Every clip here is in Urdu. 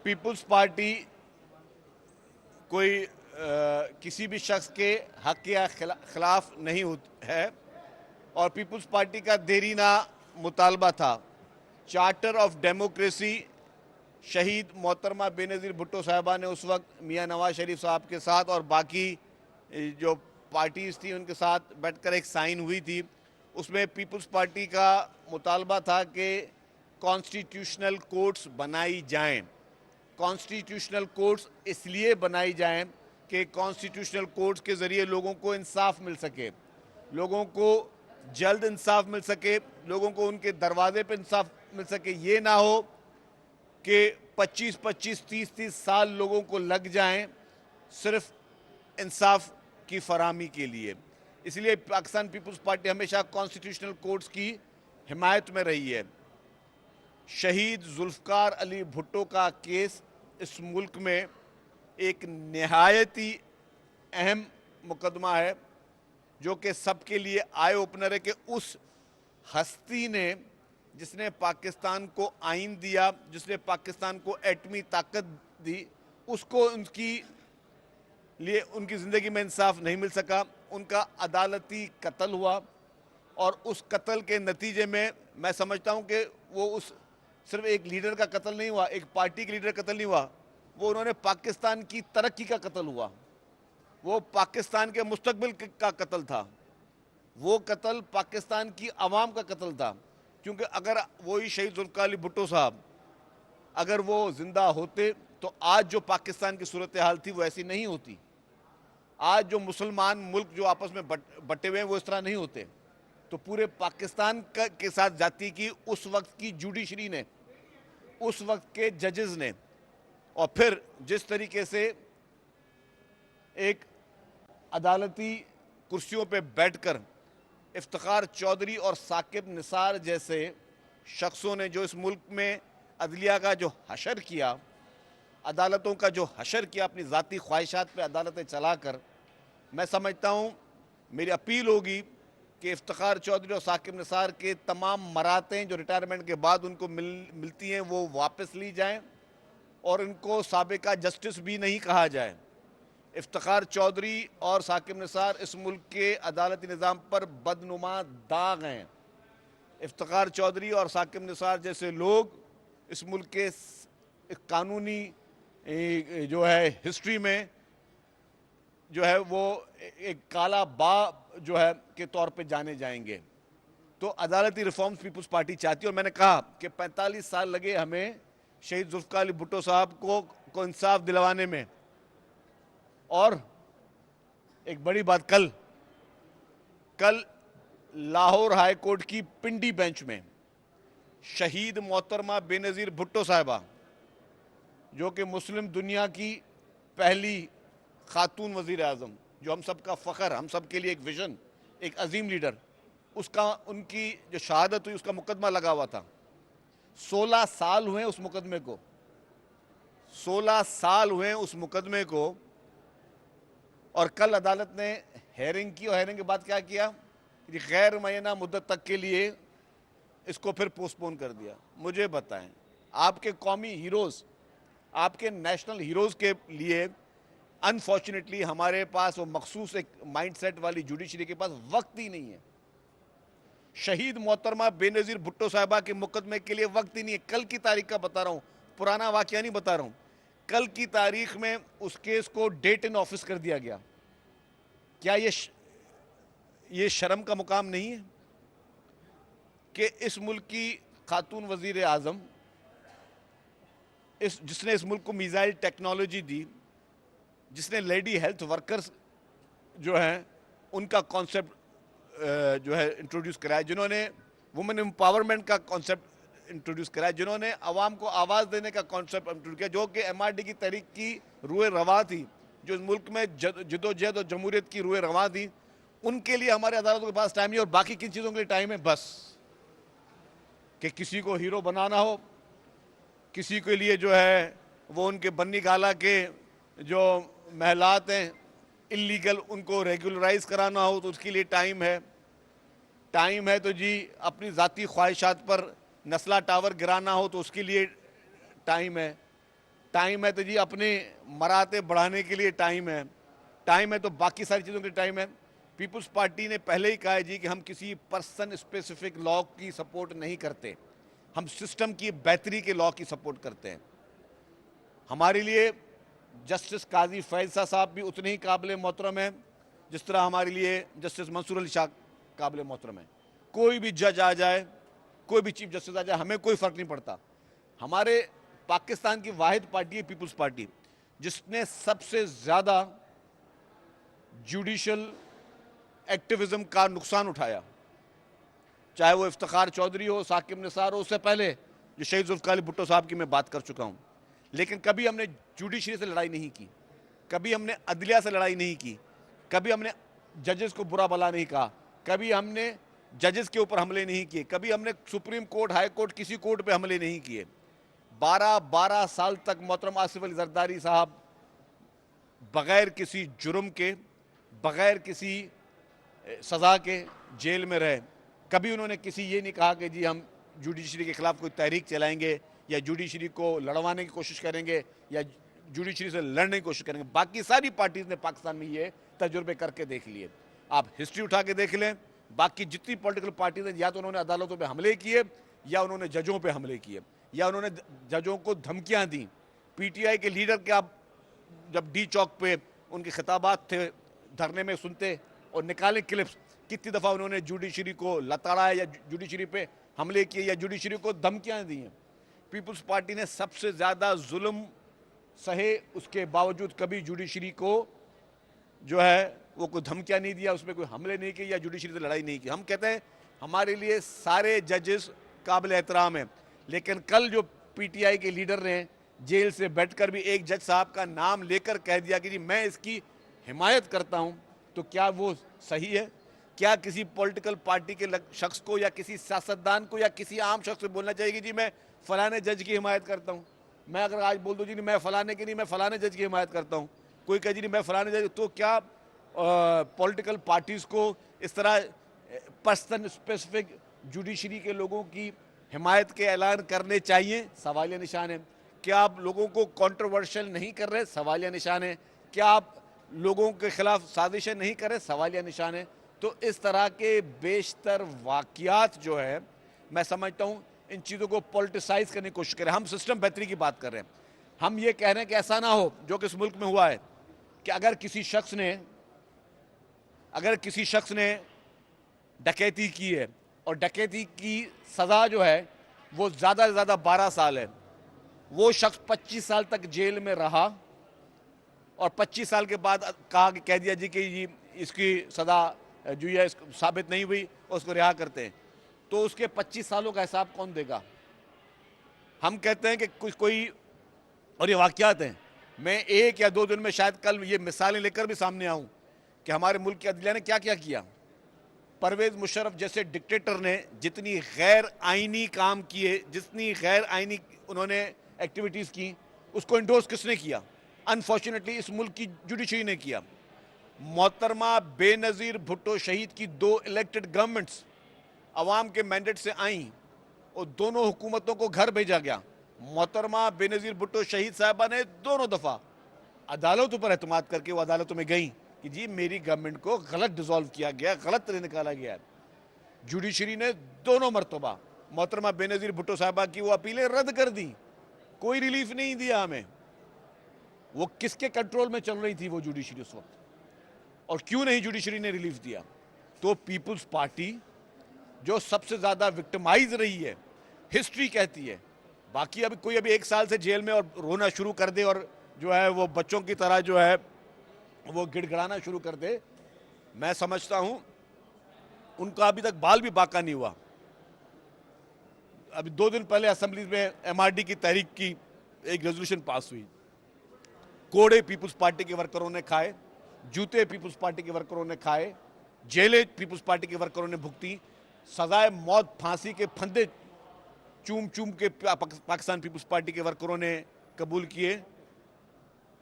پیپلز پارٹی کوئی کسی بھی شخص کے حق یا خلاف نہیں ہے، اور پیپلز پارٹی کا دیرینہ مطالبہ تھا چارٹر آف ڈیموکریسی شہید محترمہ بے نظیر بھٹو صاحبہ نے اس وقت میاں نواز شریف صاحب کے ساتھ اور باقی جو پارٹیز تھی ان کے ساتھ بیٹھ کر ایک سائن ہوئی تھی. اس میں پیپلز پارٹی کا مطالبہ تھا کہ کانسٹیٹیوشنل کورٹس بنائی جائیں. کانسٹیٹیوشنل کورٹس اس لیے بنائی جائیں کہ کانسٹیٹیوشنل کورٹس کے ذریعے لوگوں کو انصاف مل سکے، لوگوں کو جلد انصاف مل سکے، لوگوں کو ان کے دروازے پہ انصاف مل سکے. یہ نہ ہو کہ 25 30 سال لوگوں کو لگ جائیں صرف انصاف کی فراہمی کے لیے. اس لیے پاکستان پیپلز پارٹی ہمیشہ کانسٹیٹیوشنل کورٹس کی حمایت میں رہی ہے. شہید ذوالفقار علی بھٹو کا کیس اس ملک میں ایک نہایت ہی اہم مقدمہ ہے، جو کہ سب کے لیے آئی اوپنر ہے کہ اس ہستی نے جس نے پاکستان کو آئین دیا، جس نے پاکستان کو ایٹمی طاقت دی، اس کو ان کی زندگی میں انصاف نہیں مل سکا. ان کا عدالتی قتل ہوا، اور اس قتل کے نتیجے میں میں سمجھتا ہوں کہ وہ صرف ایک لیڈر کا قتل نہیں ہوا، ایک پارٹی کے لیڈر کا قتل نہیں ہوا، وہ انہوں نے پاکستان کی ترقی کا قتل ہوا، وہ پاکستان کے مستقبل کا قتل تھا، وہ قتل پاکستان کی عوام کا قتل تھا. کیونکہ اگر وہی شہید ذوالفقار علی بھٹو صاحب اگر وہ زندہ ہوتے تو آج جو پاکستان کی صورتحال تھی وہ ایسی نہیں ہوتی. آج جو مسلمان ملک جو آپس میں بٹے ہوئے ہیں وہ اس طرح نہیں ہوتے. تو پورے پاکستان کے ساتھ جاتی کی اس وقت کی جوڈیشری نے، اس وقت کے ججز نے، اور پھر جس طریقے سے ایک عدالتی کرسیوں پہ بیٹھ کر افتخار چودھری اور ثاقب نثار جیسے شخصوں نے جو اس ملک میں عدلیہ کا جو حشر کیا، عدالتوں کا جو حشر کیا اپنی ذاتی خواہشات پہ عدالتیں چلا کر، میں سمجھتا ہوں میری اپیل ہوگی کہ افتخار چودھری اور ثاقب نثار کے تمام مراتیں جو ریٹائرمنٹ کے بعد ان کو ملتی ہیں وہ واپس لی جائیں، اور ان کو سابقہ جسٹس بھی نہیں کہا جائے. افتخار چودھری اور ثاقب نثار اس ملک کے عدالتی نظام پر بدنما داغ ہیں. افتخار چودھری اور ثاقب نثار جیسے لوگ اس ملک کے قانونی جو ہے ہسٹری میں جو ہے وہ ایک کالا با جو ہے کے طور پہ جانے جائیں گے. تو عدالتی ریفارمز پیپلز پارٹی چاہتی ہے، اور میں نے کہا کہ 45 سال لگے ہمیں شہید ذوالفقار علی بھٹو صاحب کو انصاف دلوانے میں. اور ایک بڑی بات، کل لاہور ہائی کورٹ کی پنڈی بینچ میں شہید محترمہ بے نظیر بھٹو صاحبہ، جو کہ مسلم دنیا کی پہلی خاتون وزیر اعظم، جو ہم سب کا فخر، ہم سب کے لیے ایک ویژن، ایک عظیم لیڈر، ان کی جو شہادت ہوئی اس کا مقدمہ لگا ہوا تھا. 16 سال ہوئے اس مقدمے کو، 16 سال ہوئے اس مقدمے کو. اور کل عدالت نے ہیرنگ کی، اور ہیرنگ کے بعد کیا کیا؟ غیر معینہ مدت تک کے لیے اس کو پھر پوسٹ پون کر دیا. مجھے بتائیں، آپ کے قومی ہیروز، آپ کے نیشنل ہیروز کے لیے انفارچونیٹلی ہمارے پاس وہ مخصوص ایک مائنڈ سیٹ والی جوڈیشری کے پاس وقت ہی نہیں ہے. شہید محترمہ بے نظیر بھٹو صاحبہ کے مقدمے کے لیے وقت ہی نہیں ہے. کل کی تاریخ کا بتا رہا ہوں، پرانا واقعہ نہیں بتا رہا ہوں. کل کی تاریخ میں اس کیس کو ڈیٹ ان آفس کر دیا گیا. کیا یہ شرم کا مقام نہیں ہے کہ اس ملک کی خاتون وزیر اعظم، جس نے اس ملک کو میزائل ٹیکنالوجی دی، جس نے لیڈی ہیلتھ ورکرز جو ہیں ان کا کانسیپٹ جو ہے انٹروڈیوس کرایا، جنہوں نے وومن امپاورمنٹ کا کانسیپٹ انٹروڈیوس کرایا، جنہوں نے عوام کو آواز دینے کا کانسیپٹ انٹروڈیوس کیا، جو کہ ایم آر ڈی کی تحریک کی روح رواں تھی، جو اس ملک میں جدوجہد اور جمہوریت کی روح رواں تھی. ان کے لیے ہمارے عدالتوں کے پاس ٹائم نہیں، اور باقی کن چیزوں کے لیے ٹائم ہے؟ بس کہ کسی کو ہیرو بنانا ہو، کسی کے لیے جو ہے وہ ان کے بنی گالا کے جو محلات ہیں اللیگل ان کو ریگولرائز کرانا ہو تو اس کے لیے ٹائم ہے. ٹائم ہے تو جی اپنی ذاتی خواہشات پر نسلہ ٹاور گرانا ہو تو اس کے لیے ٹائم ہے. ٹائم ہے تو جی اپنے مراتے بڑھانے کے لیے ٹائم ہے تو باقی ساری چیزوں کے ٹائم ہے. پیپلز پارٹی نے پہلے ہی کہا ہے جی کہ ہم کسی پرسن اسپیسیفک لا کی سپورٹ نہیں کرتے, ہم سسٹم کی بہتری کے لا کی سپورٹ کرتے ہیں. ہمارے لیے جسٹس قاضی فیض صاحب بھی اتنے ہی قابل محترم ہیں جس طرح ہمارے لیے جسٹس منصور علی شاہ قابل محترم ہیں. کوئی بھی جج آ جائے, کوئی بھی چیف جسٹس آ جائے, ہمیں کوئی فرق نہیں پڑتا. ہمارے پاکستان کی واحد پارٹی ہے پیپلز پارٹی جس نے سب سے زیادہ جوڈیشل ایکٹیوزم کا نقصان اٹھایا, چاہے وہ افتخار چودھری ہو, ثاقب نثار ہو, اس سے پہلے جو شہید ذوالفقار علی بھٹو صاحب کی میں بات کر چکا ہوں. لیکن کبھی ہم نے جوڈیشری سے لڑائی نہیں کی, کبھی ہم نے عدلیہ سے لڑائی نہیں کی, کبھی ہم نے ججز کو برا بلا نہیں کہا, کبھی ہم نے ججز کے اوپر حملے نہیں کیے, کبھی ہم نے سپریم کورٹ, ہائی کورٹ, کسی کورٹ پہ حملے نہیں کیے. 12 سال تک محترم آصف علی زرداری صاحب بغیر کسی جرم کے, بغیر کسی سزا کے جیل میں رہے. کبھی انہوں نے کسی یہ نہیں کہا کہ جی ہم جوڈیشری کے خلاف کوئی تحریک چلائیں گے یا جوڈیشری کو لڑوانے کی کوشش کریں گے یا جوڈیشری سے لڑنے کی کوشش کریں گے. باقی ساری پارٹیز نے پاکستان میں یہ تجربے کر کے دیکھ لیے. آپ ہسٹری اٹھا کے دیکھ لیں, باقی جتنی پولیٹیکل پارٹیز ہیں یا تو انہوں نے عدالتوں پہ حملے کیے یا انہوں نے ججوں پہ حملے کیے یا انہوں نے ججوں کو دھمکیاں دیں. پی ٹی آئی کے لیڈر کے آپ جب ڈی چوک پہ ان کے خطابات تھے دھرنے میں سنتے اور نکالیں کلپس, کتنی دفعہ انہوں نے جوڈیشری کو لتاڑا ہے یا جوڈیشری پہ حملے کیے یا جوڈیشری کو دھمکیاں دی ہیں. پیپلز پارٹی نے سب سے زیادہ ظلم سہے, اس کے باوجود کبھی جوڈیشری کو جو ہے وہ کوئی دھمکیاں نہیں دیا, اس میں کوئی حملے نہیں کیے یا جوڈیشری سے لڑائی نہیں کی. ہم کہتے ہیں ہمارے لیے سارے ججز قابل احترام ہیں, لیکن کل جو پی ٹی آئی کے لیڈر نے جیل سے بیٹھ کر بھی ایک جج صاحب کا نام لے کر کہہ دیا کہ جی میں اس کی حمایت کرتا ہوں, تو کیا وہ صحیح ہے؟ کیا کسی پولیٹیکل پارٹی کے شخص کو یا کسی سیاستدان کو یا کسی عام شخص سے بولنا چاہیے کہ جی میں فلانے جج کی حمایت کرتا ہوں؟ میں اگر آج بول دوں جی میں فلانے کی نہیں, میں فلانے جج کی حمایت کرتا ہوں, کوئی کہے جی میں فلانے جج, تو کیا پولیٹیکل پارٹیز کو اس طرح پرسن اسپیسیفک جوڈیشری کے لوگوں کی حمایت کے اعلان کرنے چاہیے؟ سوالیہ نشان ہے. کیا آپ لوگوں کو کنٹروورشل نہیں کر رہے؟ سوالیہ نشان ہے. کیا آپ لوگوں کے خلاف سازشیں نہیں کر رہے؟ سوالیہ نشان ہے. تو اس طرح کے بیشتر واقعات جو ہے میں سمجھتا ہوں ان چیزوں کو پولیٹیسائز کرنے کی کوشش کریں. ہم سسٹم بہتری کی بات کر رہے ہیں, ہم یہ کہہ رہے ہیں کہ ایسا نہ ہو جو کہ اس ملک میں ہوا ہے کہ اگر کسی شخص نے ڈکیتی کی ہے اور ڈکیتی کی سزا جو ہے وہ زیادہ سے زیادہ 12 سال ہے, وہ شخص 25 سال تک جیل میں رہا اور 25 سال کے بعد کہہ دیا جی کہ جی اس کی سزا جو ہے ثابت نہیں ہوئی اور اس کو رہا کرتے ہیں, تو اس کے 25 سالوں کا حساب کون دے گا؟ ہم کہتے ہیں کہ کوئی اور یہ واقعات ہیں, میں 1 یا 2 دن میں شاید کل یہ مثالیں لے کر بھی سامنے آؤں کہ ہمارے ملک کی عدلیہ نے کیا کیا کیا. پرویز مشرف جیسے ڈکٹیٹر نے جتنی غیر آئینی کام کیے, جتنی غیر آئینی انہوں نے ایکٹیویٹیز کی, اس کو انڈورس کس نے کیا؟ انفارچونیٹلی اس ملک کی جوڈیشری نے کیا. محترمہ بے نظیر بھٹو شہید کی 2 الیکٹڈ گورنمنٹس عوام کے مینڈیٹ سے آئیں اور دونوں حکومتوں کو گھر بھیجا گیا. محترمہ بے نظیر بھٹو شہید صاحبہ نے دونوں دفعہ عدالتوں پر اعتماد کر کے وہ عدالتوں میں گئیں کہ جی میری گورنمنٹ کو غلط ڈیزالو کیا گیا, غلط طرح نکالا گیا ہے. جوڈیشری نے دونوں مرتبہ محترمہ بے نظیر بھٹو صاحبہ کی وہ اپیلیں رد کر دیں, کوئی ریلیف نہیں دیا ہمیں. وہ کس کے کنٹرول میں چل رہی تھی وہ جوڈیشری اس وقت, اور کیوں نہیں جوڈیشری نے ریلیف دیا؟ تو پیپلز پارٹی جو سب سے زیادہ وکٹمائز رہی ہے, ہسٹری کہتی ہے. باقی کوئی 1 سال سے جیل میں اور رونا شروع کر دے اور جو ہے وہ بچوں کی طرح جو ہے وہ گڑ گڑانا شروع کر دے, میں سمجھتا ہوں ان کا ابھی تک بال بھی باقا نہیں ہوا. ابھی 2 دن پہلے اسمبلی میں ایم آر ڈی کی تحریک کی ایک ریزولوشن پاس ہوئی. کوڑے پیپلز پارٹی کے ورکروں نے کھائے, جوتے پیپلز پارٹی کے ورکروں نے کھائے, جیلیں پیپلز پارٹی کے ورکروں نے بھگتی, سزائے موت پھانسی کے پھندے چوم چوم کے پاکستان پیپلز پارٹی کے ورکروں نے قبول کیے.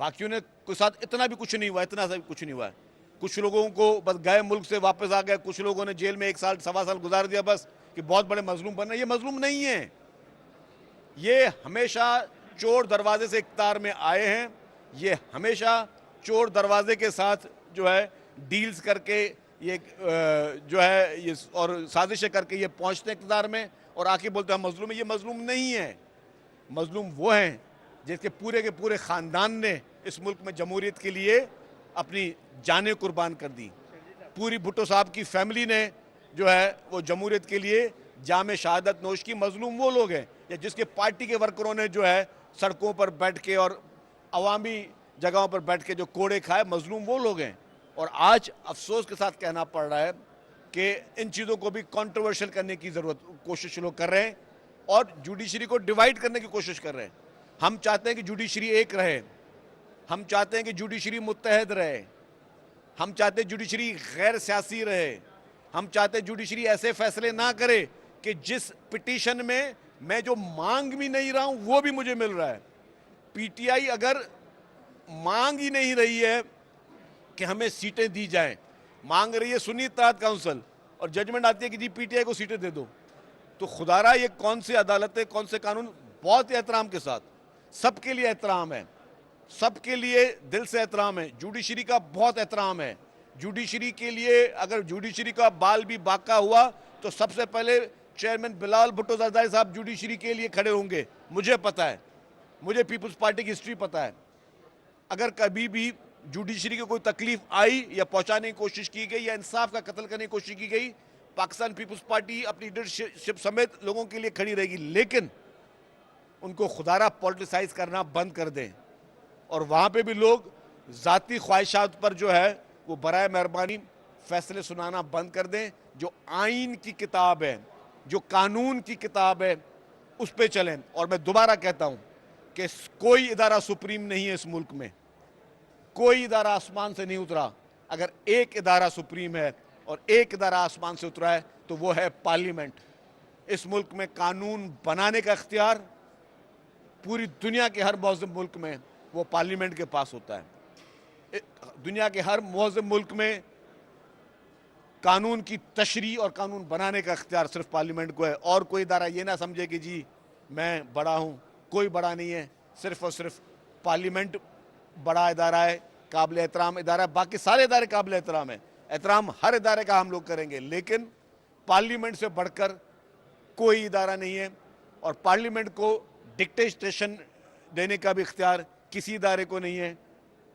باقیوں نے کوئی ساتھ اتنا بھی کچھ نہیں ہوا, اتنا سا بھی کچھ نہیں ہوا ہے. کچھ لوگوں کو بس گئے ملک سے واپس آ گئے, کچھ لوگوں نے جیل میں 1 سال 1.25 سال گزار دیا بس کہ بہت بڑے مظلوم بننا. یہ مظلوم نہیں ہے, یہ ہمیشہ چور دروازے سے اقتدار میں آئے ہیں یہ ہمیشہ چور دروازے کے ساتھ جو ہے ڈیلز کر کے یہ جو ہے یہ اور سازشیں کر کے یہ پہنچتے ہیں اقتدار میں اور آ کے بولتے ہیں ہم مظلوم ہیں. یہ مظلوم نہیں ہے. مظلوم وہ ہیں جس کے پورے خاندان نے اس ملک میں جمہوریت کے لیے اپنی جانیں قربان کر دی. پوری بھٹو صاحب کی فیملی نے جو ہے وہ جمہوریت کے لیے جام شہادت نوش کی. مظلوم وہ لوگ ہیں یا جس کے پارٹی کے ورکروں نے جو ہے سڑکوں پر بیٹھ کے اور عوامی جگہوں پر بیٹھ کے جو کوڑے کھائے. مظلوم وہ لوگ ہیں. اور آج افسوس کے ساتھ کہنا پڑ رہا ہے کہ ان چیزوں کو بھی کنٹروورشل کرنے کی کوشش لوگ کر رہے ہیں اور جوڈیشری کو ڈیوائیڈ کرنے کی کوشش کر رہے ہیں. ہم چاہتے ہیں کہ جوڈیشری ایک رہے. ہم چاہتے ہیں کہ جوڈیشری متحد رہے. ہم چاہتے ہیں جوڈیشری غیر سیاسی رہے. ہم چاہتے ہیں جوڈیشری ایسے فیصلے نہ کرے کہ جس پٹیشن میں جو مانگ بھی نہیں رہا ہوں وہ بھی مجھے مل رہا ہے. پی ٹی آئی اگر مانگ ہی نہیں رہی ہے کہ ہمیں سیٹیں دی جائیں, مانگ رہی ہے سنی اتحاد کونسل اور ججمنٹ آتی ہے کہ جی پی ٹی آئی کو سیٹیں دے دو, تو خدا را یہ کون سی عدالت ہے, کون سے قانون. بہت احترام کے ساتھ, سب کے لیے احترام ہے, سب کے لیے دل سے احترام ہے. جوڈیشری کا بہت احترام ہے. جوڈیشری کے لیے اگر جوڈیشری کا بال بھی باقا ہوا تو سب سے پہلے چیئرمین بلال بھٹو زرداری صاحب جوڈیشری کے لیے کھڑے ہوں گے. مجھے پتہ ہے, مجھے پیپلز پارٹی کی ہسٹری پتہ ہے. اگر کبھی بھی جوڈیشری کو کوئی تکلیف آئی یا پہنچانے کی کوشش کی گئی یا انصاف کا قتل کرنے کی کوشش کی گئی, پاکستان پیپلز پارٹی اپنی لیڈرشپ سمیت لوگوں کے لیے کھڑی رہے گی. لیکن ان کو خدارہ پولیٹیسائز کرنا بند کر دیں اور وہاں پہ بھی لوگ ذاتی خواہشات پر جو ہے وہ برائے مہربانی فیصلے سنانا بند کر دیں. جو آئین کی کتاب ہے, جو قانون کی کتاب ہے, اس پہ چلیں. اور میں دوبارہ کہتا ہوں کہ کوئی ادارہ سپریم نہیں ہے اس ملک میں, کوئی ادارہ آسمان سے نہیں اترا. اگر ایک ادارہ سپریم ہے اور ایک ادارہ آسمان سے اترا ہے تو وہ ہے پارلیمنٹ. اس ملک میں قانون بنانے کا اختیار پوری دنیا کے ہر مہذب ملک میں وہ پارلیمنٹ کے پاس ہوتا ہے. دنیا کے ہر مہذب ملک میں قانون کی تشریح اور قانون بنانے کا اختیار صرف پارلیمنٹ کو ہے. اور کوئی ادارہ یہ نہ سمجھے کہ جی میں بڑا ہوں, کوئی بڑا نہیں ہے. صرف اور صرف پارلیمنٹ بڑا ادارہ ہے, قابل احترام ادارہ ہے. باقی سارے ادارے قابل احترام ہیں. احترام ہر ادارے کا ہم لوگ کریں گے, لیکن پارلیمنٹ سے بڑھ کر کوئی ادارہ نہیں ہے. اور پارلیمنٹ کو ڈکٹیشن دینے کا بھی اختیار کسی ادارے کو نہیں ہے.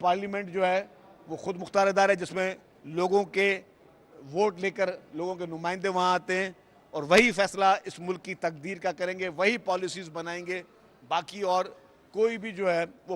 پارلیمنٹ جو ہے وہ خود مختار ادارہ ہے جس میں لوگوں کے ووٹ لے کر لوگوں کے نمائندے وہاں آتے ہیں اور وہی فیصلہ اس ملک کی تقدیر کا کریں گے, وہی پالیسیز بنائیں گے. باقی اور کوئی بھی جو ہے وہ